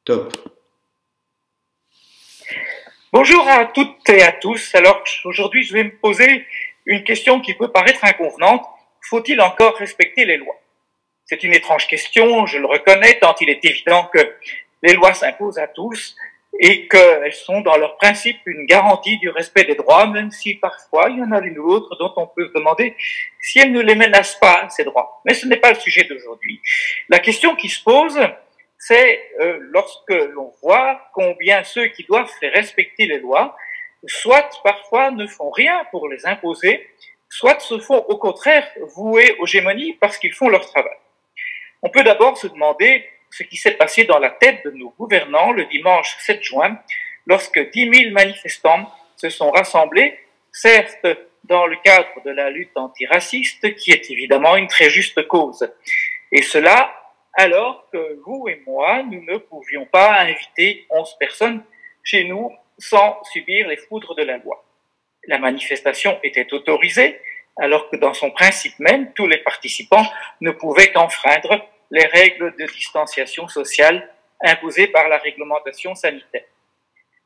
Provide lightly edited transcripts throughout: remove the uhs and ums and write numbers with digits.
Top. Bonjour à toutes et à tous. Alors aujourd'hui, je vais me poser une question qui peut paraître inconvenante. Faut-il encore respecter les lois? C'est une étrange question, je le reconnais, tant il est évident que les lois s'imposent à tous et qu'elles sont dans leur principe une garantie du respect des droits, même si parfois il y en a l'une ou l'autre dont on peut se demander si elles ne les menacent pas, ces droits. Mais ce n'est pas le sujet d'aujourd'hui. La question qui se pose, c'est lorsque l'on voit combien ceux qui doivent faire respecter les lois, soit parfois ne font rien pour les imposer, soit se font au contraire vouer aux gémonies parce qu'ils font leur travail. On peut d'abord se demander ce qui s'est passé dans la tête de nos gouvernants le dimanche 7 juin, lorsque 10 000 manifestants se sont rassemblés, certes dans le cadre de la lutte antiraciste, qui est évidemment une très juste cause. Et cela alors que vous et moi, nous ne pouvions pas inviter 11 personnes chez nous sans subir les foudres de la loi. La manifestation était autorisée, alors que dans son principe même, tous les participants ne pouvaient qu'enfreindre les règles de distanciation sociale imposées par la réglementation sanitaire.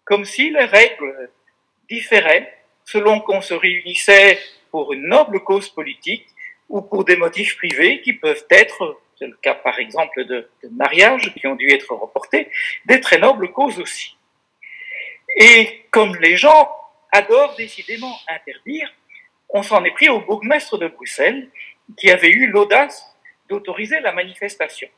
Comme si les règles différaient selon qu'on se réunissait pour une noble cause politique ou pour des motifs privés qui peuvent être, c'est le cas par exemple de mariages qui ont dû être reportés, des très nobles causes aussi. Et comme les gens adorent décidément interdire, on s'en est pris au bourgmestre de Bruxelles qui avait eu l'audace d'autoriser la manifestation.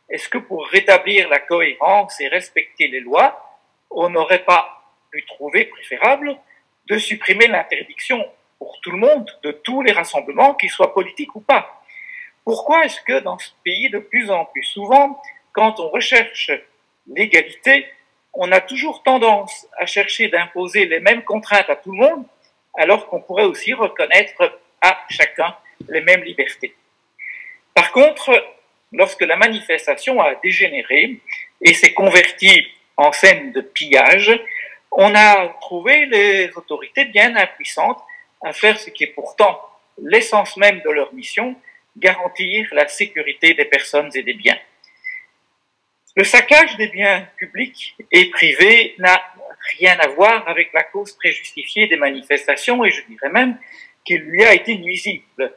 Est-ce que pour rétablir la cohérence et respecter les lois, on n'aurait pas pu trouver préférable de supprimer l'interdiction pour tout le monde de tous les rassemblements, qu'ils soient politiques ou pas? Pourquoi est-ce que dans ce pays, de plus en plus souvent, quand on recherche l'égalité, on a toujours tendance à chercher d'imposer les mêmes contraintes à tout le monde, alors qu'on pourrait aussi reconnaître à chacun les mêmes libertés? Par contre, lorsque la manifestation a dégénéré et s'est convertie en scène de pillage, on a trouvé les autorités bien impuissantes à faire ce qui est pourtant l'essence même de leur mission, garantir la sécurité des personnes et des biens. Le saccage des biens publics et privés n'a rien à voir avec la cause très justifiée des manifestations et je dirais même qu'il lui a été nuisible.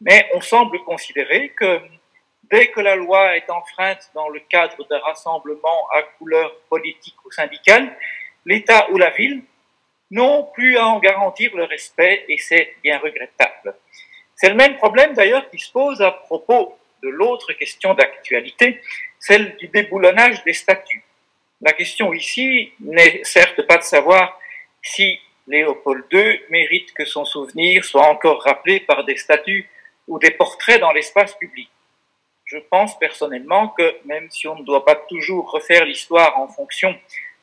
Mais on semble considérer que dès que la loi est enfreinte dans le cadre d'un rassemblement à couleur politique ou syndicale, l'État ou la ville n'ont plus à en garantir le respect et c'est bien regrettable. C'est le même problème d'ailleurs qui se pose à propos de l'autre question d'actualité, celle du déboulonnage des statues. La question ici n'est certes pas de savoir si Léopold II mérite que son souvenir soit encore rappelé par des statues ou des portraits dans l'espace public. Je pense personnellement que même si on ne doit pas toujours refaire l'histoire en fonction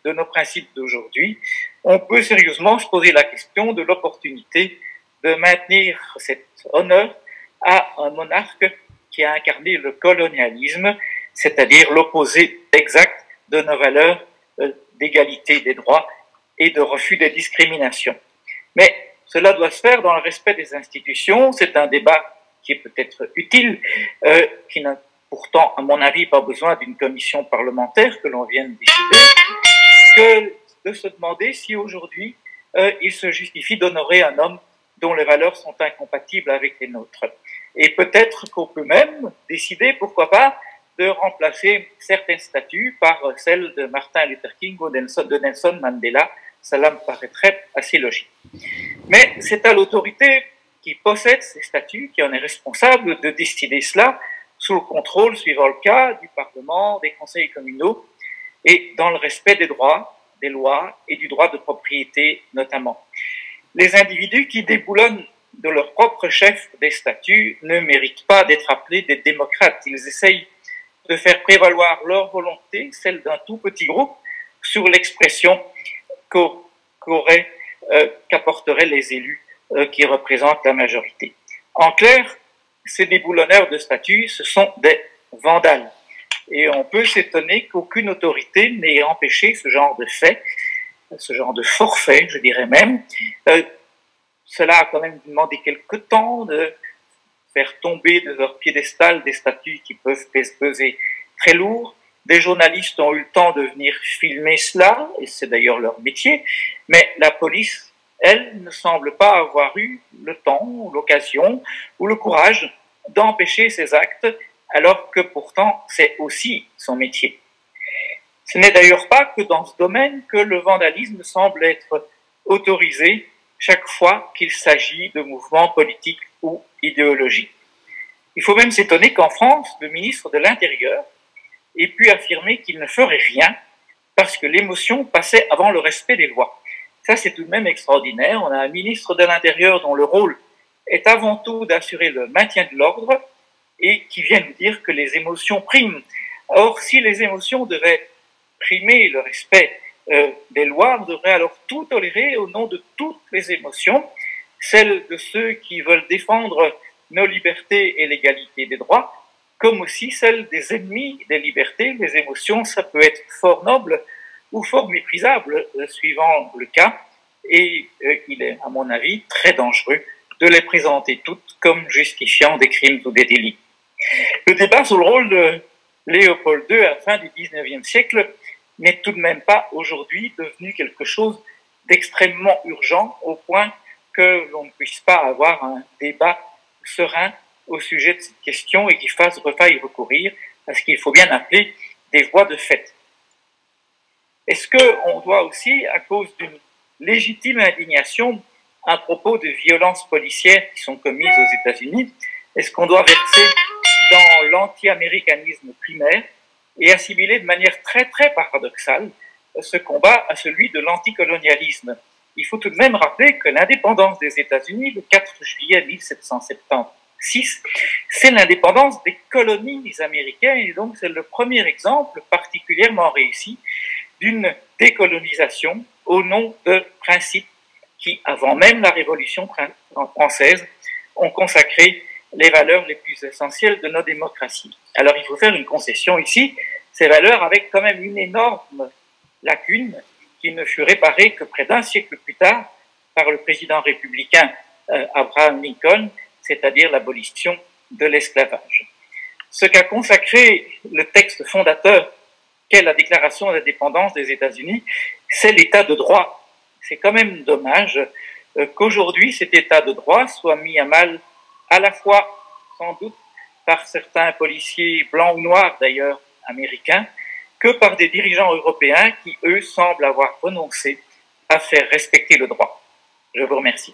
de nos principes d'aujourd'hui, on peut sérieusement se poser la question de l'opportunité de maintenir cet honneur à un monarque qui a incarné le colonialisme, c'est-à-dire l'opposé exact de nos valeurs d'égalité des droits et de refus des discriminations. Mais cela doit se faire dans le respect des institutions. C'est un débat qui est peut-être utile, qui n'a pourtant, à mon avis, pas besoin d'une commission parlementaire que l'on vienne décider, que de se demander si aujourd'hui il se justifie d'honorer un homme dont les valeurs sont incompatibles avec les nôtres. Et peut-être qu'on peut même décider, pourquoi pas, de remplacer certaines statues par celles de Martin Luther King ou de Nelson Mandela. Cela me paraîtrait assez logique. Mais c'est à l'autorité qui possède ces statuts qui en est responsable de décider cela sous le contrôle, suivant le cas, du Parlement, des conseils communaux et dans le respect des droits, des lois et du droit de propriété notamment. Les individus qui déboulonnent de leur propre chef des statuts ne méritent pas d'être appelés des démocrates. Ils essayent de faire prévaloir leur volonté, celle d'un tout petit groupe, sur l'expression qu'apporteraient les élus qui représentent la majorité. En clair, ces déboulonneurs de statuts, ce sont des vandales. Et on peut s'étonner qu'aucune autorité n'ait empêché ce genre de fait, ce genre de forfait, je dirais même. Cela a quand même demandé quelque temps de faire tomber de leur piédestal des statuts qui peuvent peser très lourd, Des journalistes ont eu le temps de venir filmer cela, et c'est d'ailleurs leur métier, mais la police, elle, ne semble pas avoir eu le temps, l'occasion ou le courage d'empêcher ces actes, alors que pourtant c'est aussi son métier. Ce n'est d'ailleurs pas que dans ce domaine que le vandalisme semble être autorisé chaque fois qu'il s'agit de mouvements politiques ou idéologiques. Il faut même s'étonner qu'en France, le ministre de l'Intérieur ait pu affirmer qu'il ne ferait rien parce que l'émotion passait avant le respect des lois. Ça, c'est tout de même extraordinaire. On a un ministre de l'Intérieur dont le rôle est avant tout d'assurer le maintien de l'ordre et qui vient nous dire que les émotions priment. Or, si les émotions devaient primer le respect des lois, on devrait alors tout tolérer au nom de toutes les émotions, celles de ceux qui veulent défendre nos libertés et l'égalité des droits, comme aussi celles des ennemis des libertés. Les émotions, ça peut être fort noble ou fort méprisable, suivant le cas, et il est, à mon avis, très dangereux de les présenter toutes comme justifiant des crimes ou des délits. Le débat sur le rôle de Léopold II à la fin du XIXe siècle n'est tout de même pas aujourd'hui devenu quelque chose d'extrêmement urgent au point que l'on ne puisse pas avoir un débat serein au sujet de cette question et qu'il faille recourir à ce qu'il faut bien appeler des voies de fait. Est-ce qu'on doit aussi, à cause d'une légitime indignation à propos de violences policières qui sont commises aux États-Unis, est-ce qu'on doit verser dans l'anti-américanisme primaire et assimiler de manière très très paradoxale ce combat à celui de l'anticolonialisme? Il faut tout de même rappeler que l'indépendance des États-Unis, le 4 juillet 1776, c'est l'indépendance des colonies américaines, et donc c'est le premier exemple particulièrement réussi d'une décolonisation au nom de principes qui, avant même la Révolution française, ont consacré les valeurs les plus essentielles de nos démocraties. Alors il faut faire une concession ici, ces valeurs avec quand même une énorme lacune qui ne fut réparée que près d'un siècle plus tard par le président républicain Abraham Lincoln, c'est-à-dire l'abolition de l'esclavage. Ce qu'a consacré le texte fondateur qu'est la Déclaration d'indépendance des États-Unis, c'est l'état de droit. C'est quand même dommage qu'aujourd'hui cet état de droit soit mis à mal à la fois, sans doute, par certains policiers blancs ou noirs d'ailleurs américains, que par des dirigeants européens qui, eux, semblent avoir renoncé à faire respecter le droit. Je vous remercie.